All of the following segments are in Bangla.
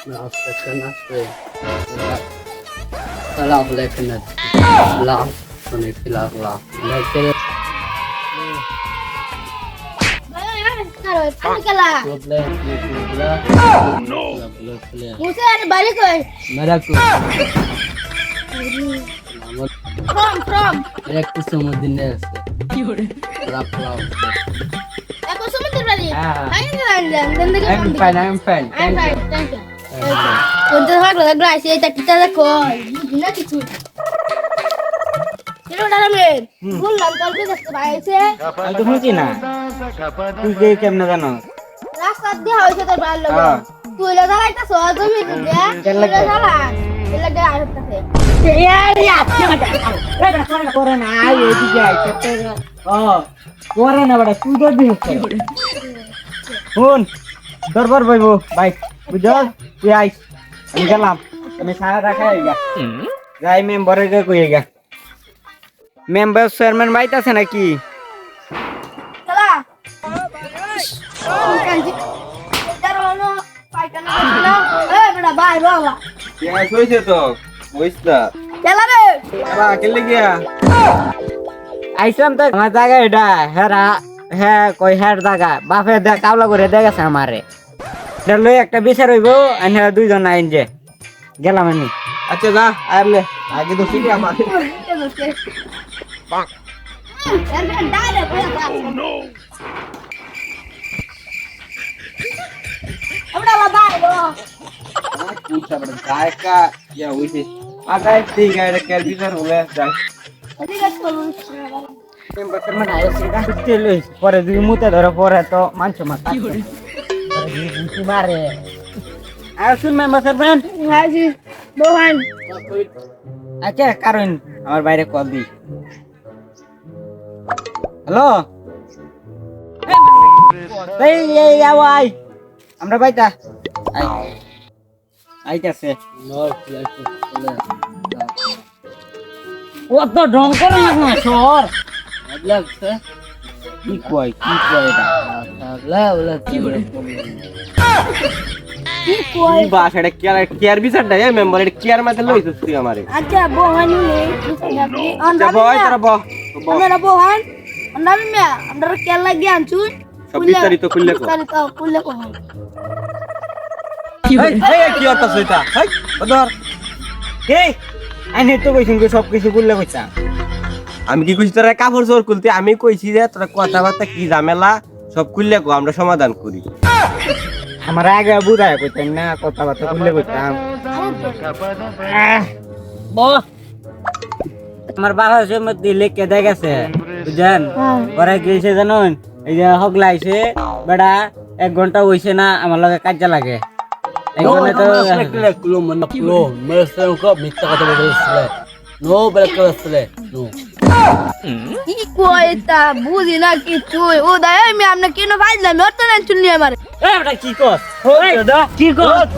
Ausgekennst. Salam lekin. Salam. Suni filah lah. Lekin. Problem. No. मुझे यार बारी कोई मेरा को from एक कुसुमुद्दीन है रap लाओ aku sebentar balik ayo jalan I'm fine thank you untuk hak lah guys ya kita lah kok gila gitu Kilo dalam men bulan kalau kita sebaik sih আমি তো শুনছি না তুই কে কেমনে জানো রাস্তা দিয়ে হয়েছে তোর ভালো লাগে তুই লা দাঁড়াইতা সহজ জমি দিয়া তুই লা দাঁড়া তুই লা গাড়ি আসতেছে করে না এইদিকে আইতে ও করে না বড় তুই তো দিস শুন দরবার বইবো ভাই বুঝছ তুই আইস আমি গেলাম তুমি সারা রাখা গা যাই মেম্বারে কে কই গা মেম্বার চেয়ারম্যান বাইত আছে নাকি চলা কাঞ্জি দাঁড়ানো পায়খানা করছিলা এই বড় ভাই বাবা কে কইছে তো বুঝতা চলা রে আরা কেলে গিয়া আইসাম তো আমার জায়গা এটা হেরা হ্যাঁ কই হের জায়গা বাপে দে কাওলা করে দে গেছে আমারে এটা লই একটা বিচার হইব আর হেরা দুইজন আইন যে গেলাম আমি আচ্ছা যা আমনে আগে তো সিটি আমার पूछा बड़ा गाय का या हुई आगा ठीक है कर भी सर बोले जाए टेम्परेचर में आया सीधा चले परे दुई मुते धरे परे तो मानछ माता मारे आ सुन मेंबर सरपंच হাজি মোহন আচ্ছা কারণ আমার বাইরে কল দি হ্যালো এই এই আওয়াই আমরা বাইতা আই আইতাছে no flash ও তো ঢং করে না সর লাগছে কি কয় এটা লাগলা কি কই এই ভাষাটা কেয়ার বিচারটা এ মেম্বার এটা কেয়ার মাতে লইছিস তুই আমারে আচ্ছা মোহন নেই যা বয় তোরা বহ আমরা মোহন আমরা মিয়া আমরা কেলা লাগি আনছু সব বিস্তারিত খুললে কো খুললে কো এই কি অর্থ সইতা হেই বদর এই আইনে তো কইছিস সব কিছু খুললে কইছা আমি কি কইছি তোরা কাপড় জোর খুলতে আমি কইছি যে তোরা কথাবার্তা কি ঝামেলা সব খুললে কো আমরা সমাধান করি আমার আগে বুঝায় কইতেন না কথাবার্তা খুললে কইতাম বস আমার বাবা জমি দিলে কেদে গেছে বুঝছেন ওরা গেছে জানুন এই যে হগলাইছে বেড়া 1 ঘন্টা হইছে না আমার লগে কাজে লাগে এখানে তো kulo mana kulo merasa kau minta kata bersele no bersele no কি কই তা বুঝি না কিছু ও দাই আমি আপনি কেন ভাইলা মরতে না চুলনি আমার এ বেটা কি কস ওই দাদা কি কস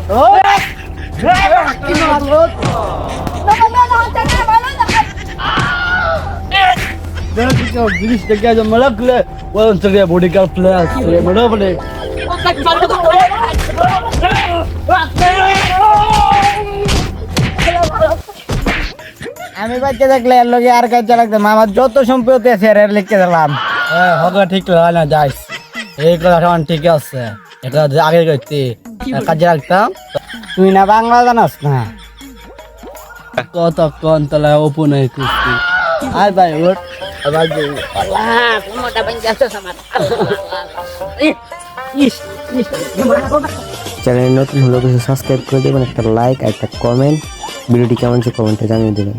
Jangan bilis jaga aja malak le, walau ceria body guard player, ceria mana boleh. আমি বাচ্চা দেখলে এর লগে আর কাজ লাগতাম আমার যত সম্পত্তি আছে এর লিখে দিলাম হগা ঠিক লাগা না যাইস এই কথা সমান ঠিক আছে এটা আগে করতে কাজে রাখতাম তুই না বাংলা জানাস না কত কোন তলা ওপেন হয়ে কুস্তি আয় ভাই ওট আবার আল্লাহ কোনটা বাঙ্গাছে আমার চ্যানেল নতুন হলে সাবস্ক্রাইব করে দেবেন একটা লাইক একটা কমেন্ট ভিডিওটি কেমন হচ্ছে কমেন্টে জানিয়ে দেবেন